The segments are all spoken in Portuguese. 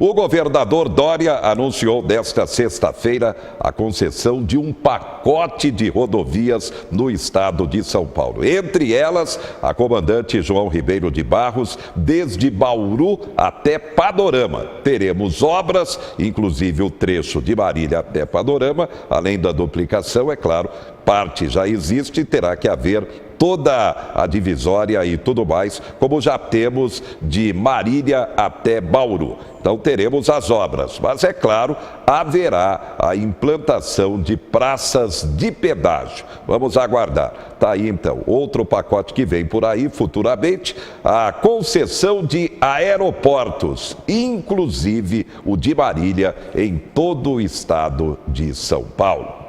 O governador Dória anunciou nesta sexta-feira a concessão de um pacote de rodovias no estado de São Paulo. Entre elas, a comandante João Ribeiro de Barros, desde Bauru até Panorama. Teremos obras, inclusive o trecho de Marília até Panorama, além da duplicação, é claro, parte já existe e terá que haver toda a divisória e tudo mais, como já temos de Marília até Bauru. Então teremos as obras, mas é claro, haverá a implantação de praças de pedágio. Vamos aguardar. Está aí então outro pacote que vem por aí futuramente, a concessão de aeroportos, inclusive o de Marília, em todo o estado de São Paulo.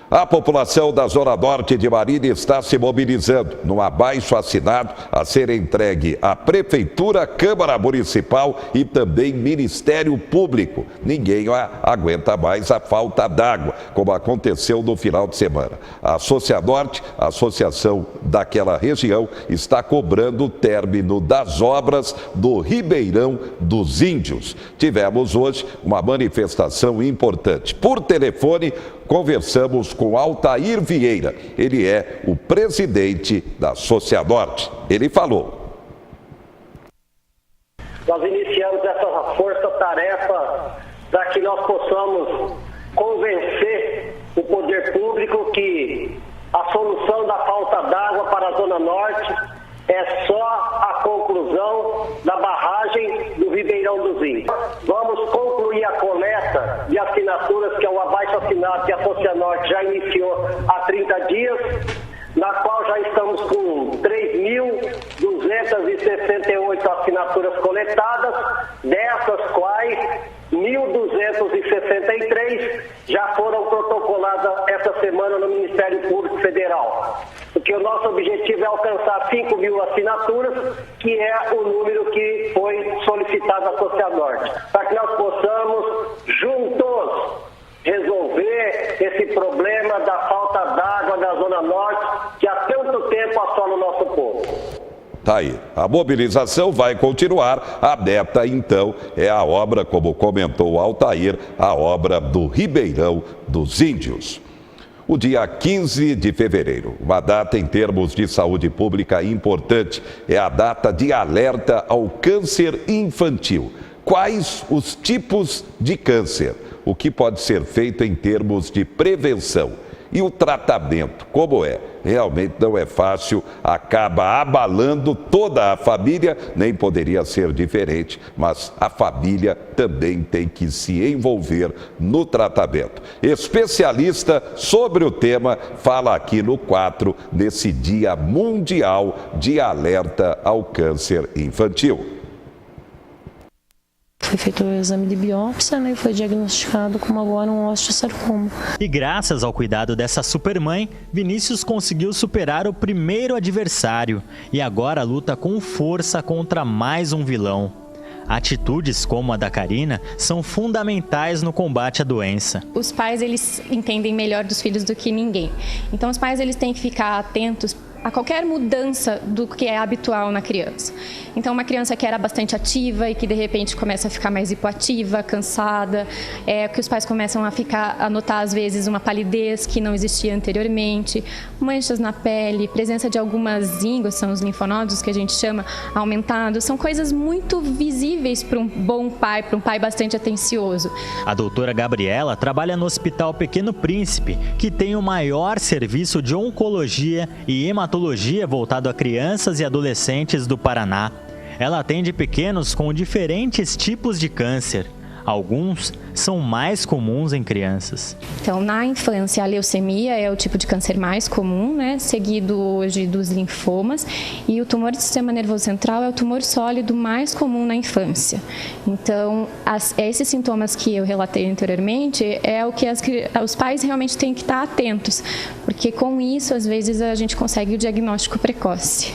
A população da Zona Norte de Marília está se mobilizando num abaixo-assinado a ser entregue à Prefeitura, Câmara Municipal e também Ministério Público. Ninguém aguenta mais a falta d'água, como aconteceu no final de semana. A Socianorte, a associação daquela região, está cobrando o término das obras do Ribeirão dos Índios. Tivemos hoje uma manifestação importante. Por telefone, conversamos com Altair Vieira, ele é o presidente da Socianorte. Ele falou. Nós iniciamos essa força-tarefa para que nós possamos convencer o poder público que a solução da falta d'água para a Zona Norte é só a conclusão da barragem do Ribeirão dos Índios. Vamos concluir a coleta de assinaturas, que é o abaixo-assinado que a Socianorte já iniciou há 30 dias, na qual já estamos com 3.268 assinaturas coletadas, dessas quais 1.263 já foram protocoladas essa semana no Ministério Público Federal. Porque o nosso objetivo é alcançar 5.000 assinaturas, que é o número que foi solicitado à Socianorte, para que nós possamos, juntos, resolver esse problema da falta d'água da Zona Norte, que há tanto tempo assola o nosso povo. Tá aí. A mobilização vai continuar. A meta, então, é a obra, como comentou o Altair, a obra do Ribeirão dos Índios. O dia 15 de fevereiro, uma data em termos de saúde pública importante, é a data de alerta ao câncer infantil. Quais os tipos de câncer? O que pode ser feito em termos de prevenção? E o tratamento, como é? Realmente não é fácil, acaba abalando toda a família, nem poderia ser diferente, mas a família também tem que se envolver no tratamento. Especialista sobre o tema fala aqui no 4, nesse Dia Mundial de Alerta ao Câncer Infantil. Foi feito o exame de biópsia, né, e foi diagnosticado como agora um osteosarcoma. E graças ao cuidado dessa supermãe, Vinícius conseguiu superar o primeiro adversário e agora luta com força contra mais um vilão. Atitudes como a da Karina são fundamentais no combate à doença. Os pais, eles entendem melhor dos filhos do que ninguém. Então os pais, eles têm que ficar atentos a qualquer mudança do que é habitual na criança. Então, uma criança que era bastante ativa e que de repente começa a ficar mais hipoativa, cansada, que os pais começam a notar às vezes uma palidez que não existia anteriormente, manchas na pele, presença de algumas ínguas, são os linfonodos que a gente chama, aumentados, são coisas muito visíveis para um bom pai, para um pai bastante atencioso. A doutora Gabriela trabalha no Hospital Pequeno Príncipe, que tem o maior serviço de oncologia e hematologia voltado a crianças e adolescentes do Paraná. Ela atende pequenos com diferentes tipos de câncer. Alguns são mais comuns em crianças. Então, na infância, a leucemia é o tipo de câncer mais comum, né? Seguido hoje dos linfomas. E o tumor do sistema nervoso central é o tumor sólido mais comum na infância. Então, esses sintomas que eu relatei anteriormente é o que os pais realmente têm que estar atentos, porque com isso, às vezes, a gente consegue o diagnóstico precoce.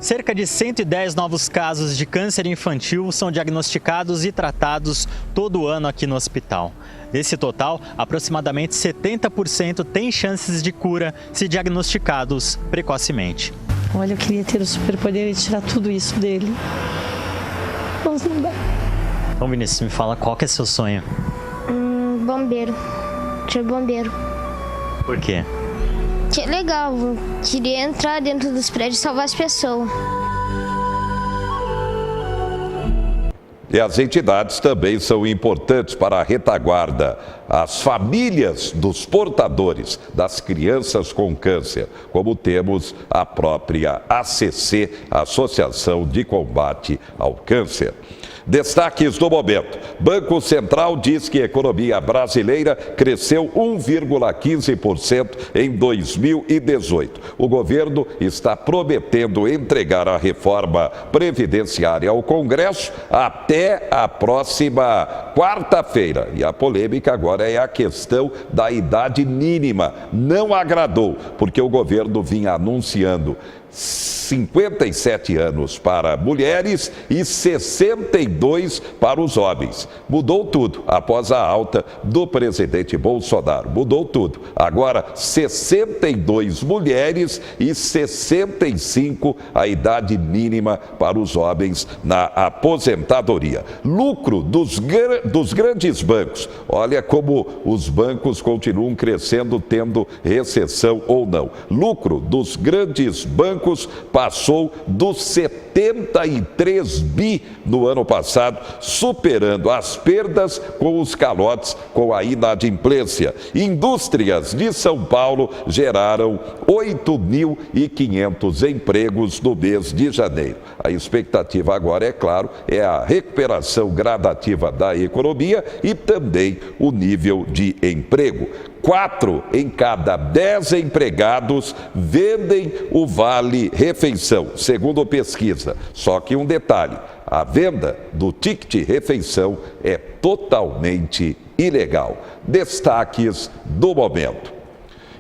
Cerca de 110 novos casos de câncer infantil são diagnosticados e tratados todo ano aqui no hospital. Desse total, aproximadamente 70% têm chances de cura se diagnosticados precocemente. Olha, eu queria ter o superpoder de tirar tudo isso dele. Mas não dá. Então, Vinícius, me fala qual que é seu sonho? Bombeiro. Ser bombeiro. Por quê? Que legal, queria entrar dentro dos prédios e salvar as pessoas. E as entidades também são importantes para a retaguarda. As famílias dos portadores das crianças com câncer, como temos a própria ACC, Associação de Combate ao Câncer. Destaques do momento. Banco Central diz que a economia brasileira cresceu 1,15% em 2018. O governo está prometendo entregar a reforma previdenciária ao Congresso até a próxima quarta-feira. E a polêmica agora é a questão da idade mínima. Não agradou, porque o governo vinha anunciando 57 anos para mulheres e 62 para os homens. Mudou tudo após a alta do presidente Bolsonaro. Mudou tudo. Agora, 62 mulheres e 65 a idade mínima para os homens na aposentadoria. Lucro dos grandes bancos. Olha como os bancos continuam crescendo, tendo recessão ou não. Lucro dos grandes bancos passou dos 73 bi no ano passado, superando as perdas com os calotes com a inadimplência. Indústrias de São Paulo geraram 8.500 empregos no mês de janeiro. A expectativa agora, é claro, é a recuperação gradativa da economia e também o nível de emprego. 4 em cada 10 empregados vendem o Vale Refeição, segundo pesquisa. Só que um detalhe, a venda do ticket refeição é totalmente ilegal. Destaques do momento.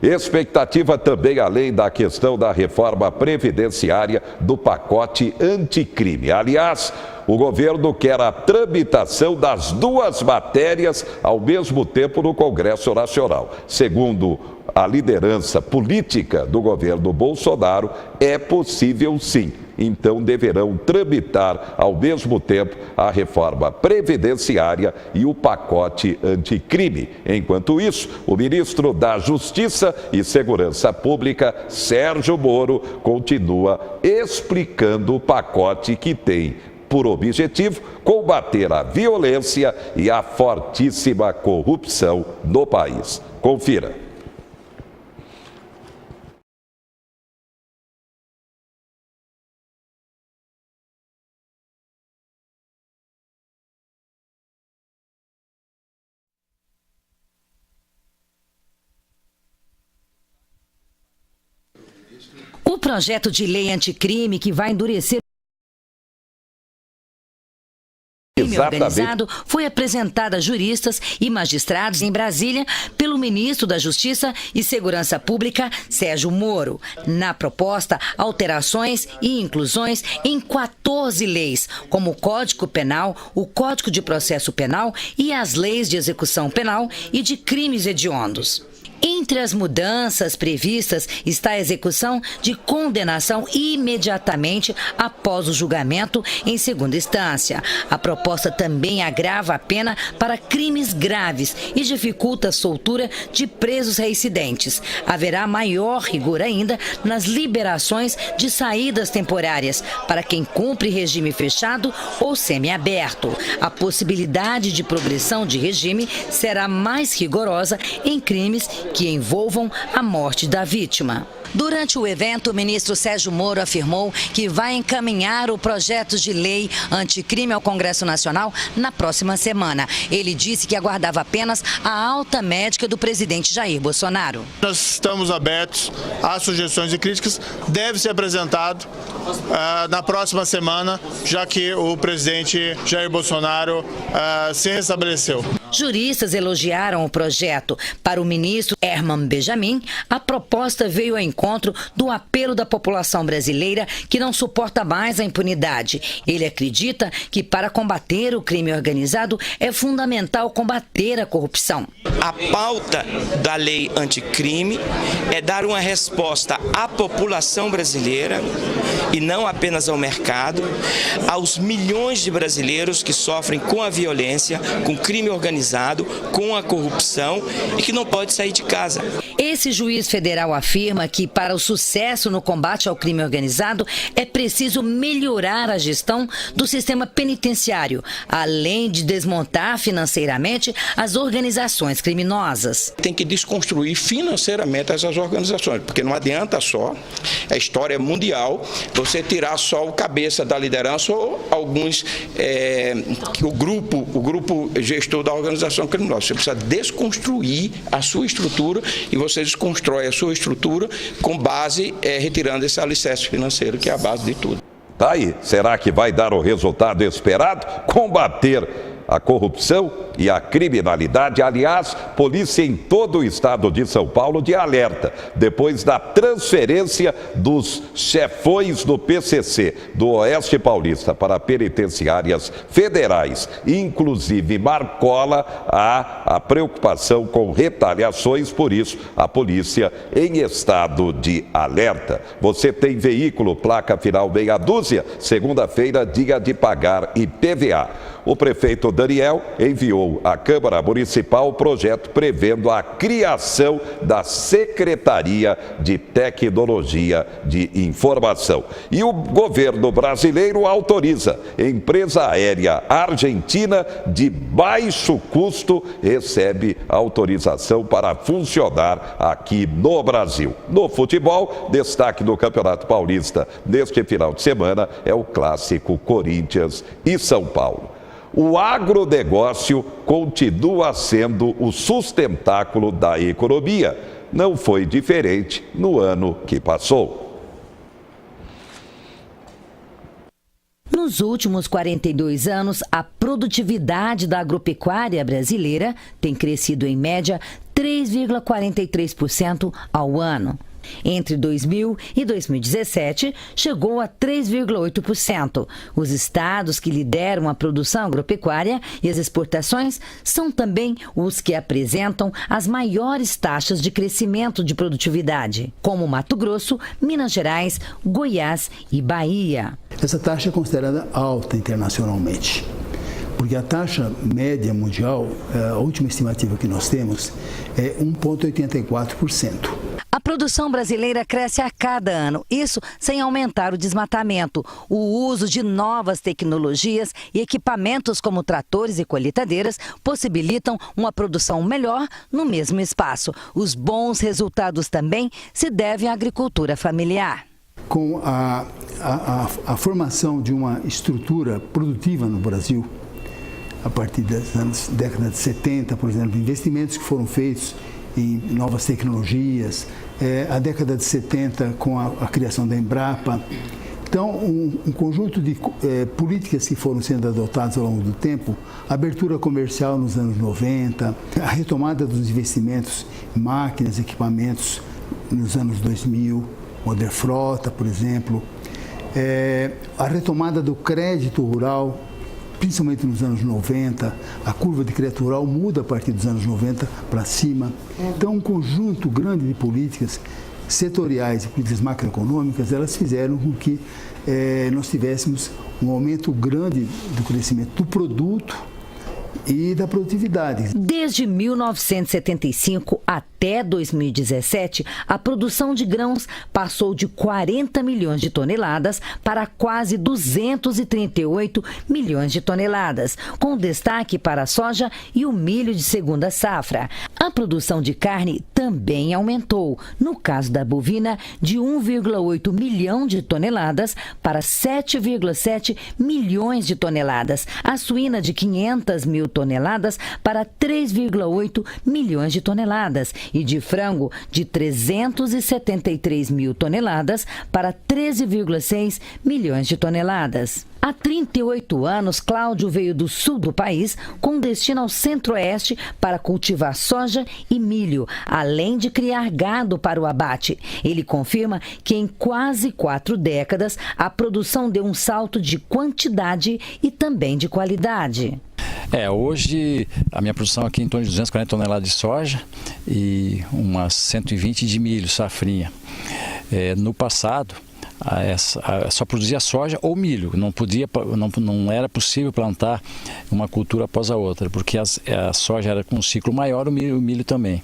Expectativa também além da questão da reforma previdenciária do pacote anticrime. Aliás, o governo quer a tramitação das duas matérias ao mesmo tempo no Congresso Nacional. Segundo a liderança política do governo Bolsonaro, é possível sim. Então deverão tramitar ao mesmo tempo a reforma previdenciária e o pacote anticrime. Enquanto isso, o ministro da Justiça e Segurança Pública, Sérgio Moro, continua explicando o pacote que tem por objetivo combater a violência e a fortíssima corrupção no país. Confira. O projeto de lei anticrime que vai endurecer o crime organizado foi apresentado a juristas e magistrados em Brasília pelo ministro da Justiça e Segurança Pública, Sérgio Moro. Na proposta, alterações e inclusões em 14 leis, como o Código Penal, o Código de Processo Penal e as leis de execução penal e de crimes hediondos. Entre as mudanças previstas está a execução de condenação imediatamente após o julgamento em segunda instância. A proposta também agrava a pena para crimes graves e dificulta a soltura de presos reincidentes. Haverá maior rigor ainda nas liberações de saídas temporárias para quem cumpre regime fechado ou semiaberto. A possibilidade de progressão de regime será mais rigorosa em crimes que envolvam a morte da vítima. Durante o evento, o ministro Sérgio Moro afirmou que vai encaminhar o projeto de lei anticrime ao Congresso Nacional na próxima semana. Ele disse que aguardava apenas a alta médica do presidente Jair Bolsonaro. Nós estamos abertos a sugestões e críticas. Deve ser apresentado na próxima semana, já que o presidente Jair Bolsonaro se restabeleceu. Juristas elogiaram o projeto. Para o ministro Herman Benjamin, a proposta veio ao encontro do apelo da população brasileira que não suporta mais a impunidade. Ele acredita que para combater o crime organizado é fundamental combater a corrupção. A pauta da lei anticrime é dar uma resposta à população brasileira e não apenas ao mercado, aos milhões de brasileiros que sofrem com a violência, com o crime organizado, com a corrupção e que não pode sair de casa. Esse juiz federal afirma que para o sucesso no combate ao crime organizado é preciso melhorar a gestão do sistema penitenciário, além de desmontar financeiramente as organizações criminosas. Tem que desconstruir financeiramente essas organizações, porque não adianta só, a história é mundial, você tirar só o cabeça da liderança ou alguns, o grupo gestor da organização criminosa. Você precisa desconstruir a sua estrutura e você desconstrói a sua estrutura com base, retirando esse alicerce financeiro, que é a base de tudo. Tá aí, será que vai dar o resultado esperado? Combater a corrupção e a criminalidade. Aliás, polícia em todo o estado de São Paulo de alerta, depois da transferência dos chefões do PCC, do Oeste Paulista, para penitenciárias federais. Inclusive, marcola a preocupação com retaliações, por isso, a polícia em estado de alerta. Você tem veículo, placa final meia dúzia? Segunda-feira, dia de pagar IPVA. O prefeito Daniel enviou à Câmara Municipal o projeto prevendo a criação da Secretaria de Tecnologia de Informação. E o governo brasileiro autoriza. Empresa aérea argentina de baixo custo recebe autorização para funcionar aqui no Brasil. No futebol, destaque do Campeonato Paulista neste final de semana é o clássico Corinthians e São Paulo. O agronegócio continua sendo o sustentáculo da economia. Não foi diferente no ano que passou. Nos últimos 42 anos, a produtividade da agropecuária brasileira tem crescido em média 3,43% ao ano. Entre 2000 e 2017, chegou a 3,8%. Os estados que lideram a produção agropecuária e as exportações são também os que apresentam as maiores taxas de crescimento de produtividade, como Mato Grosso, Minas Gerais, Goiás e Bahia. Essa taxa é considerada alta internacionalmente, porque a taxa média mundial, a última estimativa que nós temos, é 1,84%. A produção brasileira cresce a cada ano, isso sem aumentar o desmatamento. O uso de novas tecnologias e equipamentos como tratores e colheitadeiras possibilitam uma produção melhor no mesmo espaço. Os bons resultados também se devem à agricultura familiar. Com a formação de uma estrutura produtiva no Brasil, a partir das décadas de 70, por exemplo, investimentos que foram feitos em novas tecnologias, a década de 70 com a criação da Embrapa. Então, um conjunto de políticas que foram sendo adotadas ao longo do tempo, a abertura comercial nos anos 90, a retomada dos investimentos em máquinas, equipamentos nos anos 2000, Moder Frota, por exemplo, a retomada do crédito rural, principalmente nos anos 90, a curva de crédito rural muda a partir dos anos 90 para cima. Então, um conjunto grande de políticas setoriais e políticas macroeconômicas, elas fizeram com que nós tivéssemos um aumento grande do crescimento do produto e da produtividade. Desde 1975 até 2017, a produção de grãos passou de 40 milhões de toneladas para quase 238 milhões de toneladas, com destaque para a soja e o milho de segunda safra. A produção de carne também aumentou, no caso da bovina, de 1,8 milhão de toneladas para 7,7 milhões de toneladas, a suína de 500 mil toneladas para 3,8 milhões de toneladas e de frango de 373 mil toneladas para 13,6 milhões de toneladas. Há 38 anos, Cláudio veio do sul do país com destino ao centro-oeste para cultivar soja e milho, além de criar gado para o abate. Ele confirma que em quase 4 décadas a produção deu um salto de quantidade e também de qualidade. Hoje a minha produção aqui é em torno de 240 toneladas de soja e umas 120 de milho, safrinha. No passado, só produzia soja ou milho, não era possível plantar uma cultura após a outra, porque a soja era com um ciclo maior, o milho também.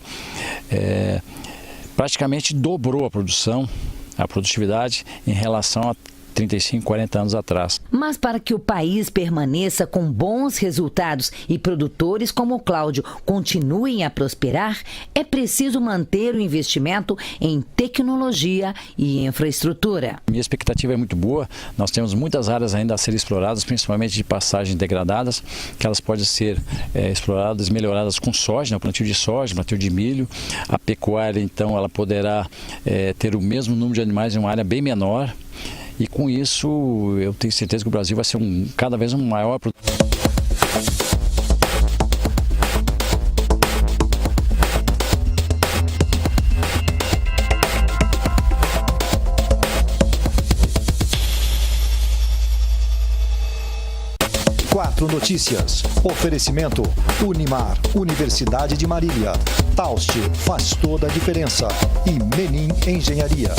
Praticamente dobrou a produtividade em relação a 35, 40 anos atrás. Mas para que o país permaneça com bons resultados e produtores como o Cláudio continuem a prosperar, é preciso manter o investimento em tecnologia e infraestrutura. Minha expectativa é muito boa. Nós temos muitas áreas ainda a serem exploradas, principalmente de passagens degradadas, que elas podem ser exploradas, melhoradas com soja, o plantio de soja, plantio de milho. A pecuária, então, ela poderá ter o mesmo número de animais em uma área bem menor. E com isso, eu tenho certeza que o Brasil vai ser cada vez um maior produtor. Quatro Notícias. Oferecimento Unimar, Universidade de Marília. Taust faz toda a diferença. E Menin Engenharia.